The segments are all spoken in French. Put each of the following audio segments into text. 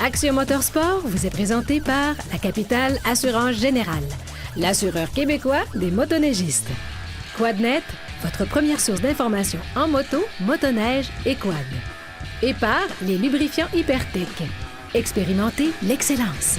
Action Motorsport vous est présenté par la Capitale Assurance Générale, l'assureur québécois des motoneigistes. Quadnet, votre première source d'information en moto, motoneige et quad. Et par les lubrifiants Hypertech. Expérimentez l'excellence.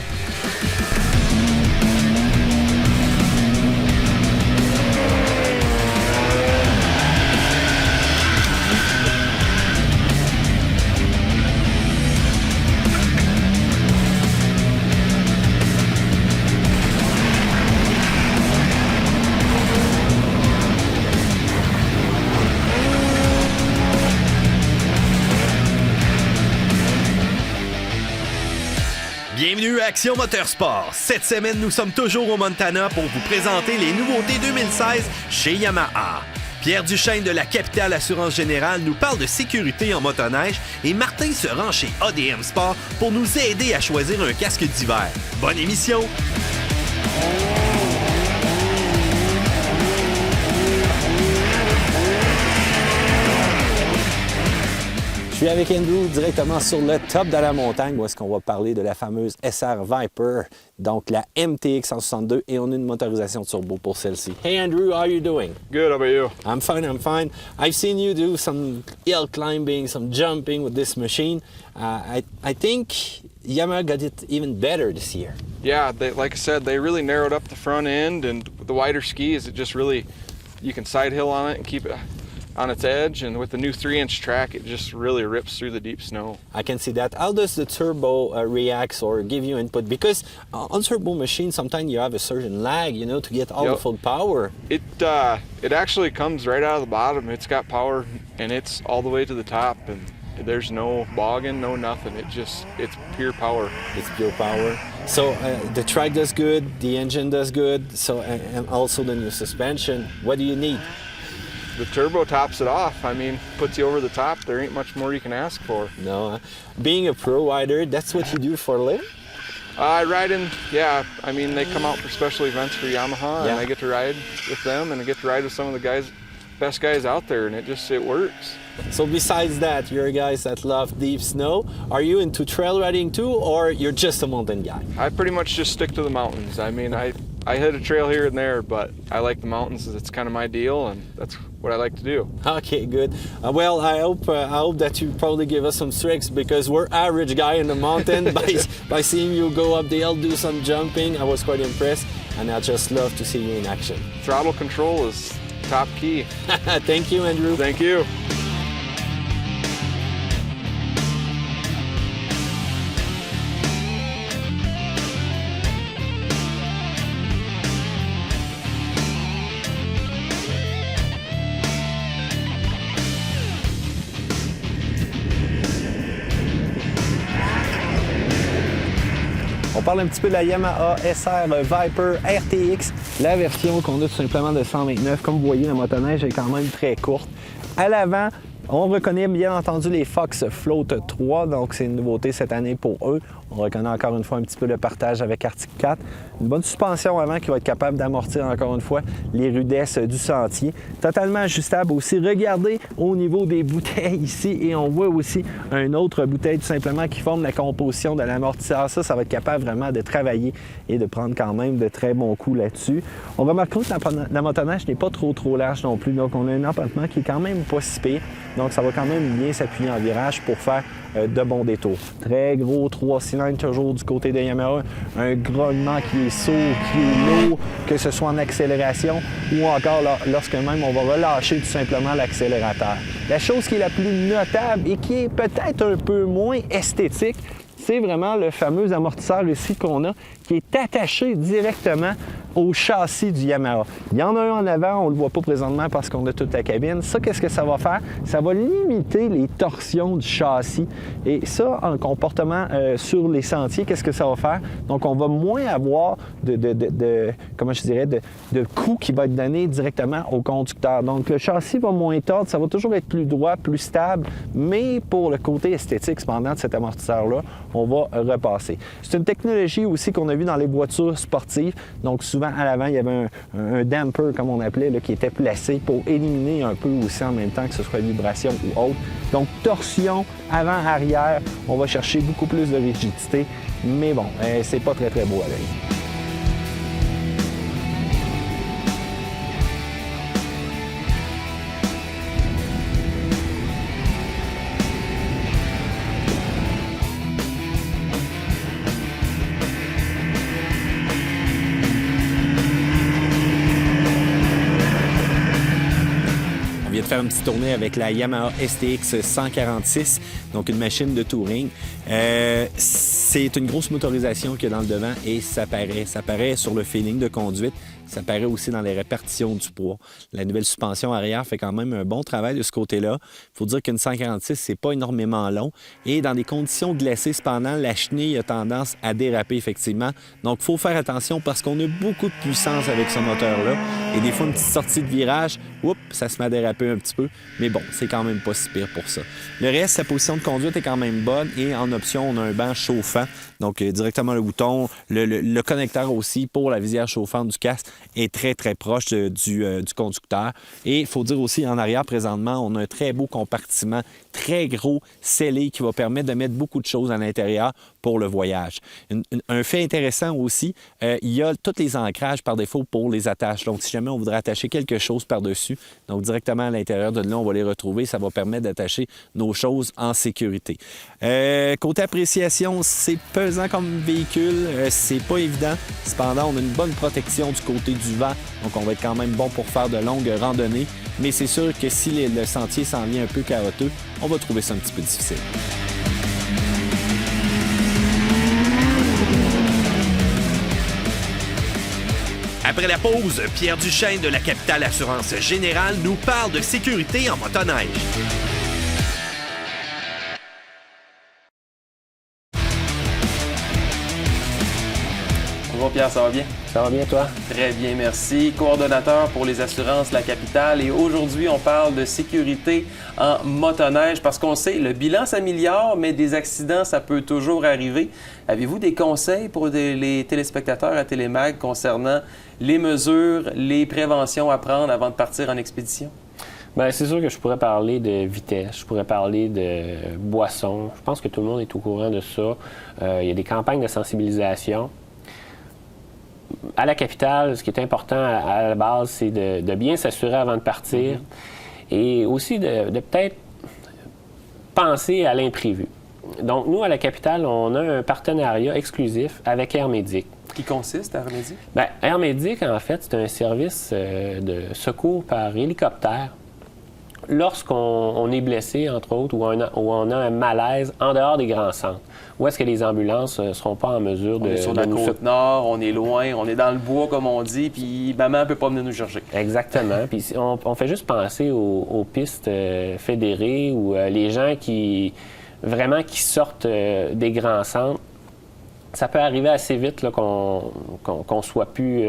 Bienvenue à Action Motorsport. Cette semaine, nous sommes toujours au Montana pour vous présenter les nouveautés 2016 chez Yamaha. Pierre Duchesne de la Capitale Assurance Générale nous parle de sécurité en motoneige et Martin se rend chez ADM Sport pour nous aider à choisir un casque d'hiver. Bonne émission! Je suis avec Andrew directement sur le top de la montagne où est-ce qu'on va parler de la fameuse SR Viper, donc la MTX 162, et on a une motorisation turbo pour celle-ci. Hey Andrew, how are you doing? Good, how about you? I'm fine. I've seen you do some hill climbing, some jumping with this machine. I think Yamaha got it even better this year. Yeah, like I said, they really narrowed up the front end, and with the wider skis, it just really, you can side hill on it and keep it on its edge, and with the new 3-inch track, it just really rips through the deep snow. I can see that. How does the turbo react or give you input? Because on turbo machine, sometimes you have a certain lag, you know, to get all the full power. It actually comes right out of the bottom. It's got power, and it's all the way to the top, and there's no bogging, no nothing. It's pure power. It's pure power. So the track does good, the engine does good, so and also the new suspension. What do you need? The turbo tops it off. I mean, puts you over the top. There ain't much more you can ask for. No, being a pro rider, that's what you do for a living? I ride in, yeah. I mean, they come out for special events for Yamaha, and I get to ride with them, and I get to ride with some of the best guys out there, and it works. So besides that, you're guys that love deep snow. Are you into trail riding too, or you're just a mountain guy? I pretty much just stick to the mountains. I mean, I hit a trail here and there, but I like the mountains. It's kind of my deal, and that's what I like to do. Okay, good. Well, I hope that you probably give us some tricks, because we're average guy in the mountain. by seeing you go up the hill, do some jumping, I was quite impressed, and I just love to see you in action. Throttle control is top key. Thank you, Andrew. Thank you. On parle un petit peu de la Yamaha SR Viper RTX, la version qu'on a tout simplement de 129. Comme vous voyez, la motoneige est quand même très courte. À l'avant, on reconnaît bien entendu les Fox Float 3, donc c'est une nouveauté cette année pour eux. On reconnaît encore une fois un petit peu le partage avec Arctic 4. Une bonne suspension avant qui va être capable d'amortir encore une fois les rudesses du sentier. Totalement ajustable aussi. Regardez au niveau des bouteilles ici, et on voit aussi une autre bouteille tout simplement qui forme la composition de l'amortisseur. Ça va être capable vraiment de travailler et de prendre quand même de très bons coups là-dessus. On remarque que la motoneige n'est pas trop large non plus, donc on a un empattement qui est quand même pas si pire. Donc ça va quand même bien s'appuyer en virage pour faire de bons détours. Très gros 3 cylindres toujours du côté de Yamaha, un grognement qui est sourd, qui est lourd, que ce soit en accélération ou encore lorsque même on va relâcher tout simplement l'accélérateur. La chose qui est la plus notable et qui est peut-être un peu moins esthétique, c'est vraiment le fameux amortisseur ici qu'on a, qui est attaché directement au châssis du Yamaha. Il y en a un en avant, on ne le voit pas présentement parce qu'on a toute la cabine. Ça, qu'est-ce que ça va faire? Ça va limiter les torsions du châssis. Et ça, en comportement sur les sentiers, qu'est-ce que ça va faire? Donc, on va moins avoir de coups qui va être donné directement au conducteur. Donc, le châssis va moins tordre, ça va toujours être plus droit, plus stable, mais pour le côté esthétique, cependant, de cet amortisseur-là, on va repasser. C'est une technologie aussi qu'on a vue dans les voitures sportives. Donc, souvent, souvent, à l'avant, il y avait un damper, comme on appelait, là, qui était placé pour éliminer un peu aussi en même temps, que ce soit vibration ou autre. Donc, torsion avant-arrière, on va chercher beaucoup plus de rigidité, mais bon, c'est pas très, très beau à l'œil. De faire une petite tournée avec la Yamaha STX 146, donc une machine de touring. C'est une grosse motorisation qu'il y a dans le devant et ça paraît sur le feeling de conduite. Ça paraît aussi dans les répartitions du poids. La nouvelle suspension arrière fait quand même un bon travail de ce côté-là. Il faut dire qu'une 146, c'est pas énormément long. Et dans des conditions glacées, cependant, la chenille a tendance à déraper, effectivement. Donc, il faut faire attention parce qu'on a beaucoup de puissance avec ce moteur-là. Et des fois, une petite sortie de virage, ça se met à déraper un petit peu. Mais bon, c'est quand même pas si pire pour ça. Le reste, sa position de conduite est quand même bonne. Et en option, on a un banc chauffant. Donc, directement le bouton. Le connecteur aussi pour la visière chauffante du casque est très, très proche du conducteur. Et il faut dire aussi, en arrière, présentement, on a un très beau compartiment, très gros, scellé, qui va permettre de mettre beaucoup de choses à l'intérieur pour le voyage. Un fait intéressant aussi, il y a tous les ancrages par défaut pour les attaches. Donc, si jamais on voudrait attacher quelque chose par-dessus, donc directement à l'intérieur de là, on va les retrouver. Ça va permettre d'attacher nos choses en sécurité. Côté appréciation, c'est pesant comme véhicule. C'est pas évident. Cependant, on a une bonne protection du côté du vent. Donc, on va être quand même bon pour faire de longues randonnées. Mais c'est sûr que si le sentier s'en vient un peu carotteux, on va trouver ça un petit peu difficile. Après la pause, Pierre Duchesne de la Capitale Assurance Générale nous parle de sécurité en motoneige. Bonjour Pierre, ça va bien? Ça va bien, toi? Très bien, merci. Coordonnateur pour les assurances La Capitale. Et aujourd'hui, on parle de sécurité en motoneige parce qu'on sait, le bilan s'améliore, mais des accidents, ça peut toujours arriver. Avez-vous des conseils pour les téléspectateurs à Télémag concernant les mesures, les préventions à prendre avant de partir en expédition? Bien, c'est sûr que je pourrais parler de vitesse, je pourrais parler de boissons. Je pense que tout le monde est au courant de ça. Il y a des campagnes de sensibilisation. À la capitale, ce qui est important à la base, c'est de bien s'assurer avant de partir et aussi de peut-être penser à l'imprévu. Donc, nous, à la capitale, on a un partenariat exclusif avec Air Médic. Qui consiste, Air Médic? Bien, Air Médic, en fait, c'est un service de secours par hélicoptère lorsqu'on est blessé, entre autres, ou on a un malaise en dehors des grands centres. Où est-ce que les ambulances ne seront pas en mesure de... On est sur la Côte-Nord, on est loin, on est dans le bois, comme on dit, puis maman ne peut pas venir nous chercher. Exactement. Puis on fait juste penser aux pistes fédérées ou les gens qui sortent des grands centres. Ça peut arriver assez vite là, qu'on soit plus...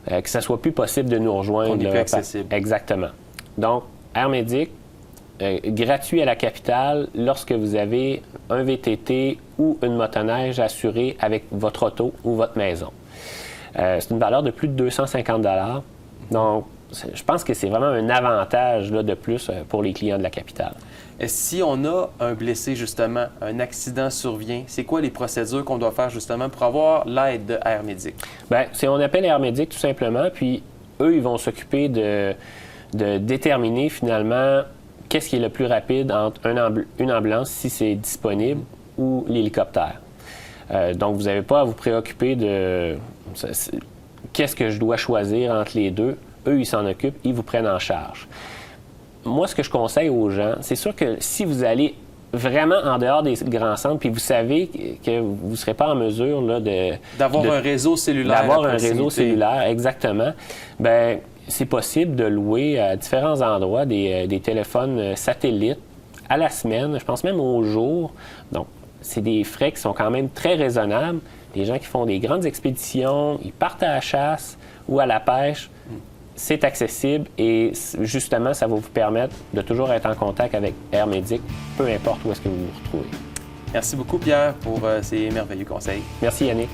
que ça soit plus possible de nous rejoindre. On n'est plus accessible. Exactement. Donc, Air Médic, gratuit à la capitale lorsque vous avez un VTT ou une motoneige assurée avec votre auto ou votre maison. C'est une valeur de plus de 250 $. Donc, je pense que c'est vraiment un avantage là, de plus pour les clients de la capitale. Et si on a un blessé, justement, un accident survient, c'est quoi les procédures qu'on doit faire, justement, pour avoir l'aide de Air Médic? Bien, on appelle Air Médic, tout simplement, puis eux, ils vont s'occuper de déterminer, finalement, qu'est-ce qui est le plus rapide entre une ambulance, si c'est disponible, ou l'hélicoptère. Donc, vous n'avez pas à vous préoccuper de qu'est-ce que je dois choisir entre les deux. Eux, ils s'en occupent, ils vous prennent en charge. Moi, ce que je conseille aux gens, c'est sûr que si vous allez vraiment en dehors des grands centres, puis vous savez que vous ne serez pas en mesure là, d'avoir un réseau cellulaire. D'avoir un réseau cellulaire, exactement. Bien, c'est possible de louer à différents endroits des téléphones satellites à la semaine, je pense même au jour. Donc, c'est des frais qui sont quand même très raisonnables. Les gens qui font des grandes expéditions, ils partent à la chasse ou à la pêche, c'est accessible et justement, ça va vous permettre de toujours être en contact avec Air Médic, peu importe où est-ce que vous vous retrouvez. Merci beaucoup, Pierre, pour ces merveilleux conseils. Merci, Yannick.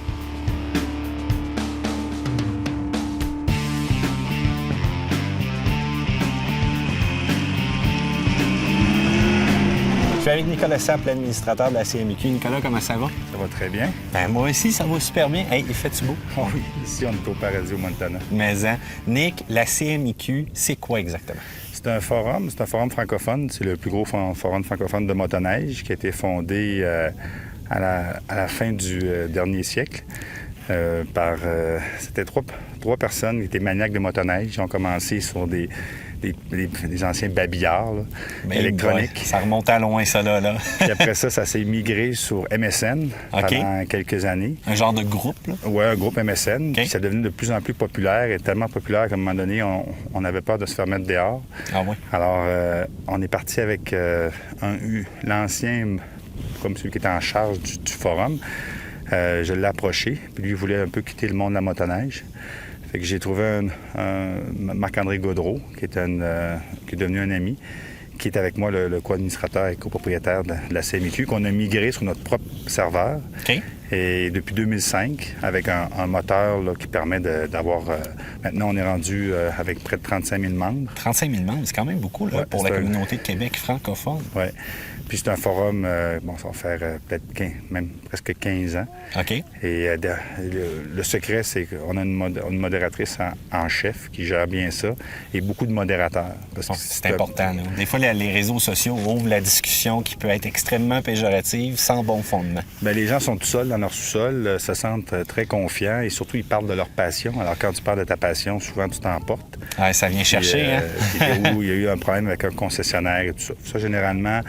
suis avec Nicolas Sapp, l'administrateur de la CMQ. Nicolas, comment ça va? Ça va très bien. Ben, moi aussi, ça va super bien. Hey, il fait-tu beau? Oh oui, ici, on est au Paradis, au Montana. Mais, hein, Nick, la CMQ, c'est quoi exactement? C'est un forum francophone. C'est le plus gros forum francophone de motoneige qui a été fondé à la fin du dernier siècle par... C'était trois personnes qui étaient maniaques de motoneige. Ils ont commencé sur des anciens babillards là, électroniques. Ouais, ça remonte à loin, ça, là. Puis après ça s'est migré sur MSN pendant quelques années. Un genre de groupe, là? Oui, un groupe MSN. Puis ça est devenu de plus en plus populaire et tellement populaire qu'à un moment donné, on avait peur de se faire mettre dehors. Ah oui? Alors, on est parti avec l'ancien, comme celui qui était en charge du forum. Je l'ai approché, puis lui, il voulait un peu quitter le monde de la motoneige. Fait que j'ai trouvé Marc-André Gaudreau, qui est devenu un ami, qui est avec moi le co-administrateur et copropriétaire de la CMQ, qu'on a migré sur notre propre serveur. OK. Et depuis 2005, avec un moteur là, qui permet d'avoir... maintenant, on est rendu avec près de 35 000 membres. 35 000 membres, c'est quand même beaucoup là, pour la communauté de Québec francophone. Oui. Puis c'est un forum, ça va faire peut-être même presque 15 ans. OK. Et le secret, c'est qu'on a une modératrice en chef qui gère bien ça et beaucoup de modérateurs. C'est important. Là. Des fois, les réseaux sociaux ouvrent la discussion qui peut être extrêmement péjorative, sans bon fondement. Bien, les gens sont tout seuls dans leur sous-sol, se sentent très confiants et surtout, ils parlent de leur passion. Alors, quand tu parles de ta passion, souvent, tu t'emportes. Ouais, ça vient chercher, hein? Il y a eu un problème avec un concessionnaire et tout ça. Ça, généralement...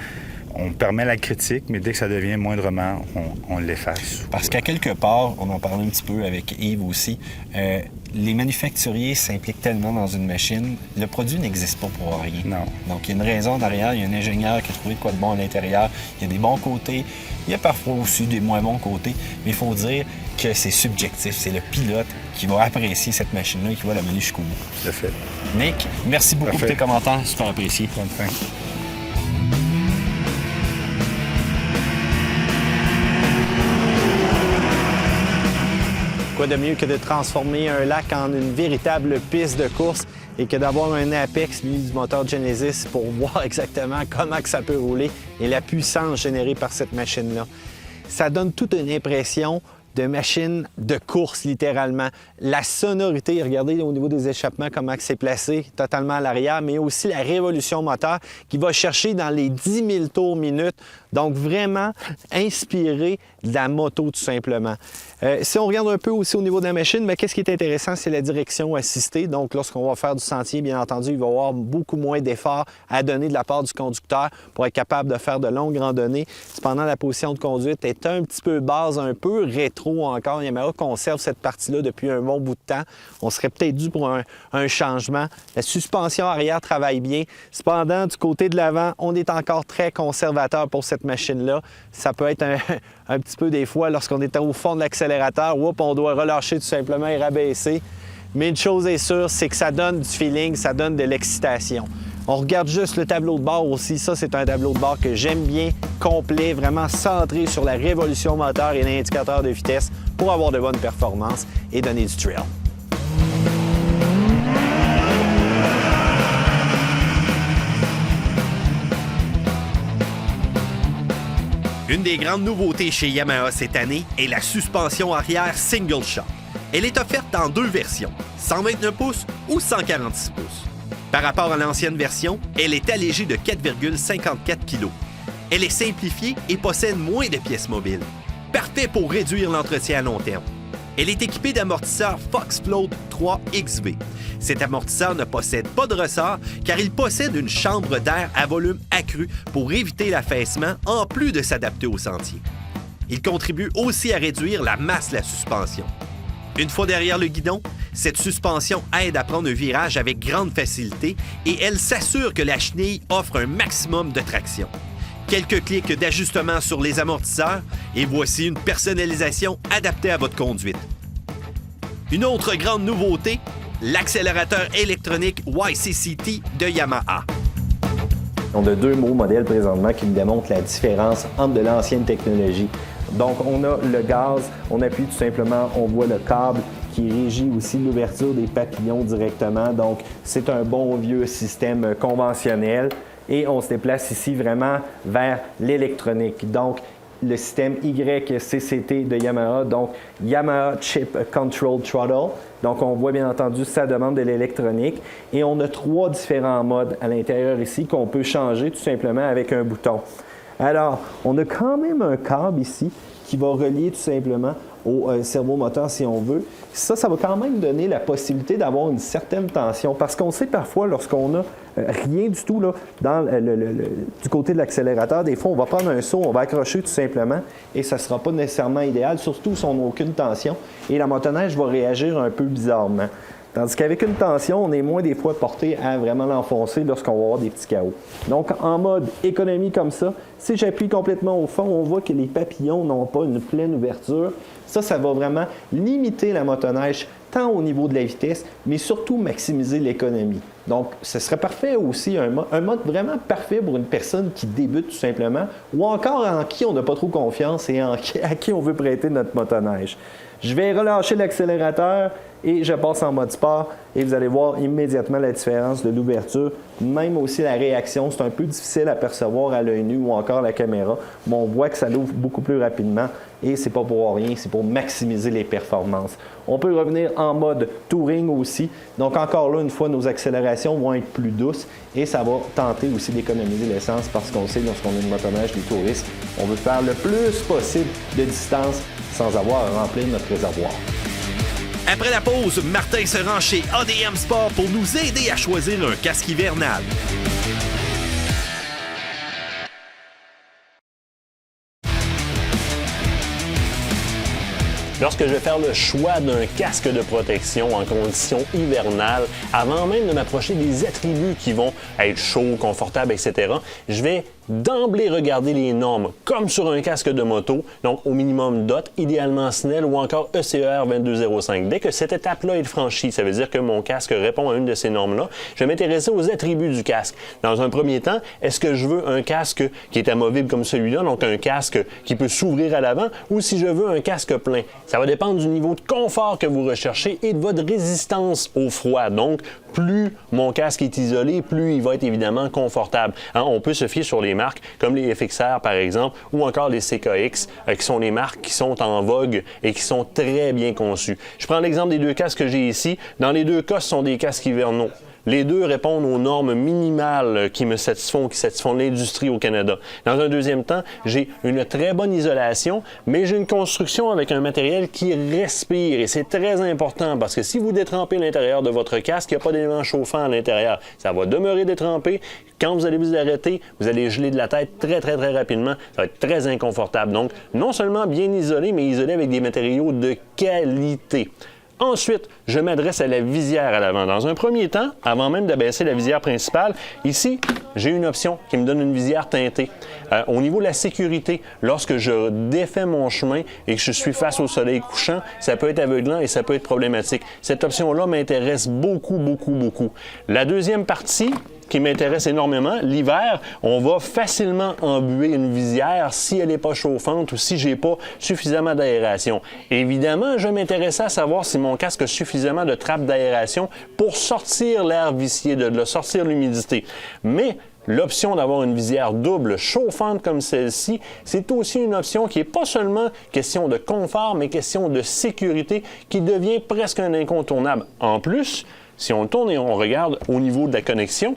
On permet la critique, mais dès que ça devient moindrement, on l'efface. Parce qu'à quelque part, on en parlait un petit peu avec Yves aussi, les manufacturiers s'impliquent tellement dans une machine, le produit n'existe pas pour rien. Non. Donc, il y a une raison derrière, il y a un ingénieur qui a trouvé de quoi de bon à l'intérieur, il y a des bons côtés, il y a parfois aussi des moins bons côtés, mais il faut dire que c'est subjectif, c'est le pilote qui va apprécier cette machine-là et qui va la mener jusqu'au bout. Tout à fait. Nick, merci beaucoup pour tes commentaires, super apprécié. Bonne fin. Quoi de mieux que de transformer un lac en une véritable piste de course et que d'avoir un apex, lui, du moteur Genesis pour voir exactement comment que ça peut rouler et la puissance générée par cette machine-là. Ça donne toute une impression de machine de course, littéralement. La sonorité, regardez au niveau des échappements, comment c'est placé, totalement à l'arrière, mais aussi la révolution moteur qui va chercher dans les 10 000 tours minute. Donc, vraiment inspiré de la moto, tout simplement. Si on regarde un peu aussi au niveau de la machine, bien, qu'est-ce qui est intéressant, c'est la direction assistée. Donc, lorsqu'on va faire du sentier, bien entendu, il va y avoir beaucoup moins d'efforts à donner de la part du conducteur pour être capable de faire de longues randonnées. Cependant, la position de conduite est un petit peu basse, un peu rétro encore. Yamaha conserve cette partie-là depuis un bon bout de temps. On serait peut-être dû pour un changement. La suspension arrière travaille bien. Cependant, du côté de l'avant, on est encore très conservateur pour cette machine-là. Ça peut être un petit peu des fois, lorsqu'on est au fond de l'accélérateur, on doit relâcher tout simplement et rabaisser. Mais une chose est sûre, c'est que ça donne du feeling, ça donne de l'excitation. On regarde juste le tableau de bord aussi. Ça, c'est un tableau de bord que j'aime bien, complet, vraiment centré sur la révolution moteur et l'indicateur de vitesse pour avoir de bonnes performances et donner du trail. Une des grandes nouveautés chez Yamaha cette année est la suspension arrière Single Shock. Elle est offerte en deux versions, 129 pouces ou 146 pouces. Par rapport à l'ancienne version, elle est allégée de 4,54 kg. Elle est simplifiée et possède moins de pièces mobiles. Parfait pour réduire l'entretien à long terme. Elle est équipée d'amortisseurs Fox Float 3 XV. Cet amortisseur ne possède pas de ressort car il possède une chambre d'air à volume accru pour éviter l'affaissement en plus de s'adapter au sentier. Il contribue aussi à réduire la masse de la suspension. Une fois derrière le guidon, cette suspension aide à prendre un virage avec grande facilité et elle s'assure que la chenille offre un maximum de traction. Quelques clics d'ajustement sur les amortisseurs et voici une personnalisation adaptée à votre conduite. Une autre grande nouveauté, l'accélérateur électronique YCCT de Yamaha. On a deux beaux modèles présentement qui nous démontrent la différence entre de l'ancienne technologie. Donc, on a le gaz, on appuie tout simplement, on voit le câble qui régit aussi l'ouverture des papillons directement. Donc, c'est un bon vieux système conventionnel. et on se déplace ici vraiment vers l'électronique. Donc, le système YCCT de Yamaha, donc Yamaha Chip Control Throttle. Donc, on voit bien entendu, ça demande de l'électronique. Et on a 3 différents modes à l'intérieur ici qu'on peut changer tout simplement avec un bouton. Alors, on a quand même un câble ici qui va relier tout simplement au servomoteur si on veut. Ça va quand même donner la possibilité d'avoir une certaine tension parce qu'on sait parfois lorsqu'on n'a rien du tout là, dans du côté de l'accélérateur, des fois on va prendre un saut, on va accrocher tout simplement et ça ne sera pas nécessairement idéal, surtout si on n'a aucune tension et la motoneige va réagir un peu bizarrement. Tandis qu'avec une tension, on est moins des fois porté à vraiment l'enfoncer lorsqu'on va avoir des petits chaos. Donc, en mode économie comme ça, si j'appuie complètement au fond, on voit que les papillons n'ont pas une pleine ouverture. Ça va vraiment limiter la motoneige tant au niveau de la vitesse, mais surtout maximiser l'économie. Donc, ce serait parfait aussi, un mode vraiment parfait pour une personne qui débute tout simplement, ou encore en qui on n'a pas trop confiance et à qui on veut prêter notre motoneige. Je vais relâcher l'accélérateur et je passe en mode sport et vous allez voir immédiatement la différence de l'ouverture, même aussi la réaction. C'est un peu difficile à percevoir à l'œil nu ou encore la caméra, mais on voit que ça l'ouvre beaucoup plus rapidement et c'est pas pour rien, c'est pour maximiser les performances. On peut revenir en mode touring aussi. Donc encore là, une fois, nos accélérations vont être plus douces et ça va tenter aussi d'économiser l'essence parce qu'on sait, lorsqu'on a une motoneige des touristes, on veut faire le plus possible de distance sans avoir à remplir notre réservoir. Après la pause, Martin se rend chez ADM Sport pour nous aider à choisir un casque hivernal. Lorsque je vais faire le choix d'un casque de protection en conditions hivernales, avant même de m'approcher des attributs qui vont être chauds, confortables, etc., je vais d'emblée regarder les normes, comme sur un casque de moto, donc au minimum DOT, idéalement Snell ou encore ECER 2205. Dès que cette étape-là est franchie, ça veut dire que mon casque répond à une de ces normes-là, je vais m'intéresser aux attributs du casque. Dans un premier temps, est-ce que je veux un casque qui est amovible comme celui-là, donc un casque qui peut s'ouvrir à l'avant, ou si je veux un casque plein? Ça va dépendre du niveau de confort que vous recherchez et de votre résistance au froid. Donc, plus mon casque est isolé, plus il va être évidemment confortable. On peut se fier sur les marques comme les FXR par exemple ou encore les CKX qui sont les marques qui sont en vogue et qui sont très bien conçues. Je prends l'exemple des 2 casques que j'ai ici. Dans les 2 cas, ce sont des casques hivernaux. Les 2 répondent aux normes minimales qui me satisfont, qui satisfont l'industrie au Canada. Dans un deuxième temps, j'ai une très bonne isolation, mais j'ai une construction avec un matériel qui respire. Et c'est très important parce que si vous détrempez l'intérieur de votre casque, il n'y a pas d'élément chauffant à l'intérieur. Ça va demeurer détrempé. Quand vous allez vous arrêter, vous allez geler de la tête très rapidement. Ça va être très inconfortable. Donc, non seulement bien isolé, mais isolé avec des matériaux de qualité. Ensuite, je m'adresse à la visière à l'avant. Dans un premier temps, avant même d'abaisser la visière principale, ici, j'ai une option qui me donne une visière teintée. Au niveau de la sécurité, lorsque je défais mon chemin et que je suis face au soleil couchant, ça peut être aveuglant et ça peut être problématique. Cette option-là m'intéresse beaucoup. La deuxième partie qui m'intéresse énormément, l'hiver, on va facilement embuer une visière si elle n'est pas chauffante ou si j'ai pas suffisamment d'aération. Évidemment, je m'intéressais à savoir si mon casque a suffisamment de trappes d'aération pour sortir l'air vicié, de sortir l'humidité. Mais l'option d'avoir une visière double chauffante comme celle-ci, c'est aussi une option qui n'est pas seulement question de confort, mais question de sécurité qui devient presque un incontournable. En plus, si on tourne et on regarde au niveau de la connexion,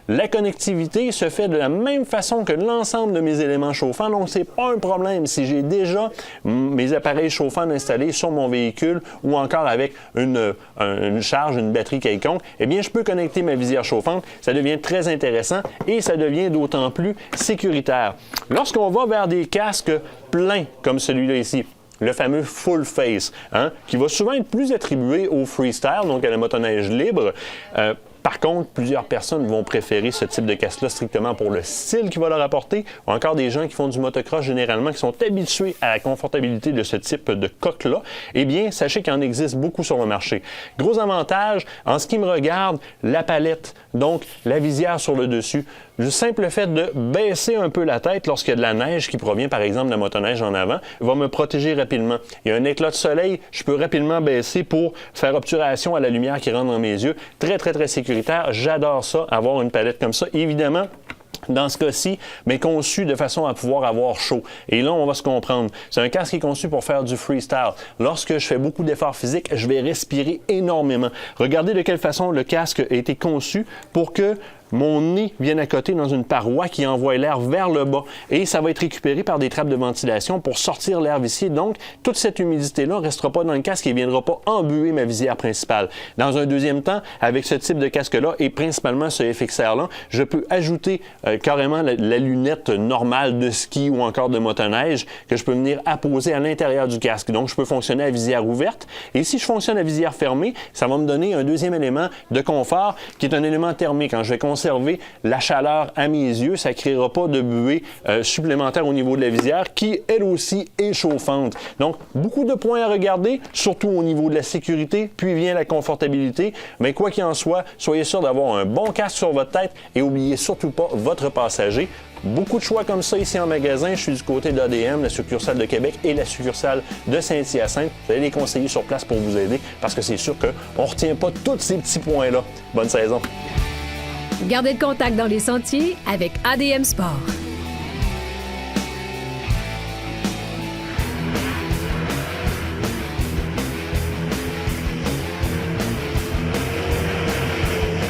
la connectivité se fait de la même façon que l'ensemble de mes éléments chauffants, donc c'est pas un problème si j'ai déjà mes appareils chauffants installés sur mon véhicule ou encore avec une charge, une batterie quelconque, eh bien je peux connecter ma visière chauffante, ça devient très intéressant et ça devient d'autant plus sécuritaire. Lorsqu'on va vers des casques pleins comme celui-là ici, le fameux full face, qui va souvent être plus attribué au freestyle, donc à la motoneige libre. Par contre, plusieurs personnes vont préférer ce type de casque-là strictement pour le style qu'il va leur apporter. Encore des gens qui font du motocross généralement, qui sont habitués à la confortabilité de ce type de coque-là. Eh bien, sachez qu'il en existe beaucoup sur le marché. Gros avantage, en ce qui me regarde, la palette, donc la visière sur le dessus. Le simple fait de baisser un peu la tête lorsqu'il y a de la neige qui provient par exemple de la motoneige en avant va me protéger rapidement. Il y a un éclat de soleil, je peux rapidement baisser pour faire obturation à la lumière qui rentre dans mes yeux. Très sécuritaire. J'adore ça, avoir une palette comme ça. Évidemment, dans ce cas-ci, mais conçu de façon à pouvoir avoir chaud. Et là, on va se comprendre. C'est un casque qui est conçu pour faire du freestyle. Lorsque je fais beaucoup d'efforts physiques, je vais respirer énormément. Regardez de quelle façon le casque a été conçu pour que mon nez vienne à côté dans une paroi qui envoie l'air vers le bas. Et ça va être récupéré par des trappes de ventilation pour sortir l'air vicié. Donc, toute cette humidité-là ne restera pas dans le casque et ne viendra pas embuer ma visière principale. Dans un deuxième temps, avec ce type de casque-là et principalement ce FXR-là, je peux ajouter carrément la lunette normale de ski ou encore de motoneige que je peux venir apposer à l'intérieur du casque. Donc, je peux fonctionner à visière ouverte. Et si je fonctionne à visière fermée, ça va me donner un deuxième élément de confort qui est un élément thermique. Quand je vais conserver la chaleur à mes yeux, ça ne créera pas de buée supplémentaire au niveau de la visière qui, elle aussi, est chauffante. Donc, beaucoup de points à regarder, surtout au niveau de la sécurité, puis vient la confortabilité. Mais quoi qu'il en soit, soyez sûr d'avoir un bon casque sur votre tête et n'oubliez surtout pas votre passager. Beaucoup de choix comme ça ici en magasin. Je suis du côté d'ADM, la succursale de Québec et la succursale de Saint-Hyacinthe. Vous allez les conseiller sur place pour vous aider parce que c'est sûr qu'on ne retient pas tous ces petits points-là. Bonne saison! Gardez le contact dans les sentiers avec ADM Sport.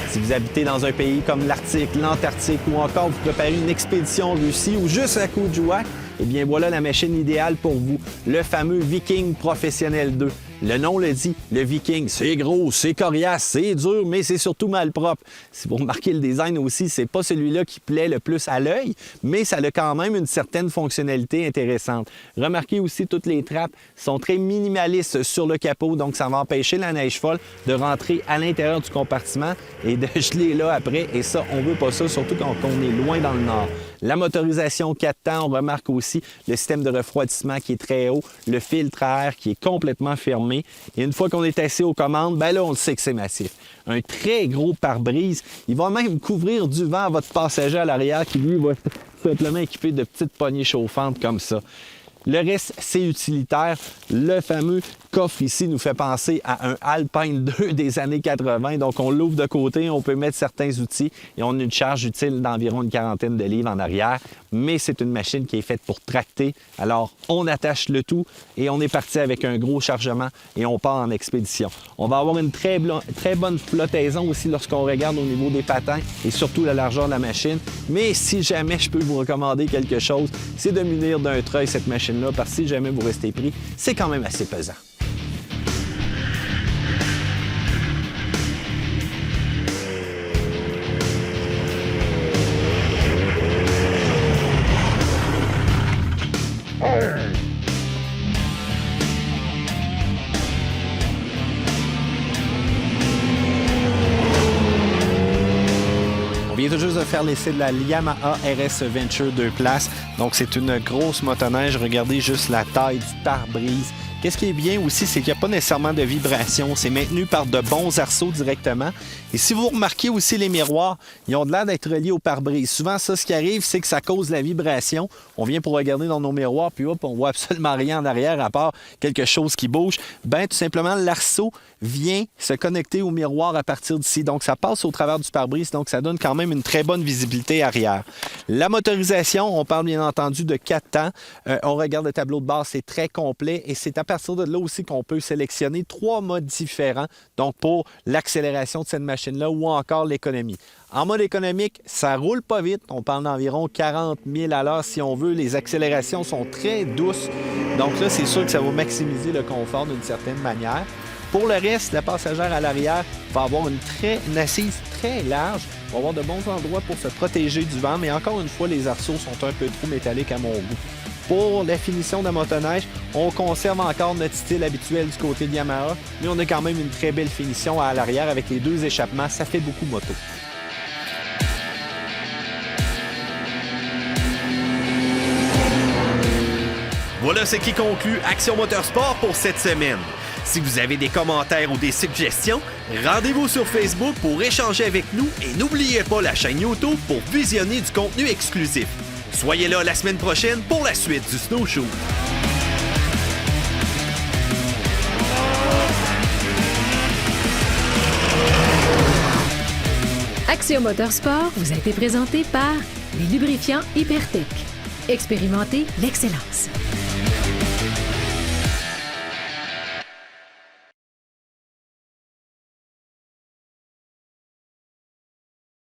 Si vous habitez dans un pays comme l'Arctique, l'Antarctique ou encore vous préparez une expédition en Russie ou juste à Côte-Jouac, eh bien voilà la machine idéale pour vous, le fameux Viking Professionnel 2. Le nom le dit, le Viking, c'est gros, c'est coriace, c'est dur, mais c'est surtout malpropre. Si vous remarquez le design aussi, c'est pas celui-là qui plaît le plus à l'œil, mais ça a quand même une certaine fonctionnalité intéressante. Remarquez aussi, toutes les trappes sont très minimalistes sur le capot, donc ça va empêcher la neige folle de rentrer à l'intérieur du compartiment et de geler là après. Et ça, on veut pas ça, surtout quand on est loin dans le nord. La motorisation 4 temps, on remarque aussi le système de refroidissement qui est très haut, le filtre à air qui est complètement fermé. Et une fois qu'on est assis aux commandes, ben là, on le sait que c'est massif. Un très gros pare-brise. Il va même couvrir du vent à votre passager à l'arrière qui, lui, va simplement équipé de petites poignées chauffantes comme ça. Le reste, c'est utilitaire. Le fameux coffre ici nous fait penser à un Alpine 2 des années 80. Donc, on l'ouvre de côté, on peut mettre certains outils et on a une charge utile d'environ une quarantaine de livres en arrière. Mais c'est une machine qui est faite pour tracter. Alors, on attache le tout et on est parti avec un gros chargement et on part en expédition. On va avoir une très bonne flottaison aussi lorsqu'on regarde au niveau des patins et surtout la largeur de la machine. Mais si jamais je peux vous recommander quelque chose, c'est de munir d'un treuil cette machine-là, parce que si jamais vous restez pris, c'est quand même assez pesant. On vient tout juste de faire l'essai de la Yamaha RS Venture 2 places. Donc, c'est une grosse motoneige. Regardez juste la taille du pare-brise. Qu'est-ce qui est bien aussi, c'est qu'il n'y a pas nécessairement de vibration. C'est maintenu par de bons arceaux directement. Et si vous remarquez aussi les miroirs, ils ont l'air d'être reliés au pare-brise. Souvent, ça, ce qui arrive, c'est que ça cause la vibration. On vient pour regarder dans nos miroirs, puis hop, on voit absolument rien en arrière à part quelque chose qui bouge. Ben, tout simplement, l'arceau vient se connecter au miroir à partir d'ici. Donc, ça passe au travers du pare-brise. Donc, ça donne quand même une très bonne visibilité arrière. La motorisation, on parle bien entendu de 4 temps. On regarde le tableau de bord, c'est très complet. Et c'est à partir de là aussi qu'on peut sélectionner 3 modes différents. Donc, pour l'accélération de cette machine-là ou encore l'économie. En mode économique, ça roule pas vite. On parle d'environ 40 000 à l'heure si on veut. Les accélérations sont très douces. Donc là, c'est sûr que ça va maximiser le confort d'une certaine manière. Pour le reste, la passagère à l'arrière va avoir une assise très large. On va avoir de bons endroits pour se protéger du vent, mais encore une fois, les arceaux sont un peu trop métalliques à mon goût. Pour la finition de la motoneige, on conserve encore notre style habituel du côté de Yamaha, mais on a quand même une très belle finition à l'arrière avec les 2 échappements. Ça fait beaucoup moto. Voilà ce qui conclut Action Motorsport pour cette semaine. Si vous avez des commentaires ou des suggestions, rendez-vous sur Facebook pour échanger avec nous et n'oubliez pas la chaîne YouTube pour visionner du contenu exclusif. Soyez là la semaine prochaine pour la suite du Snowshoe. Action Motorsport vous a été présenté par les lubrifiants Hypertech. Expérimentez l'excellence.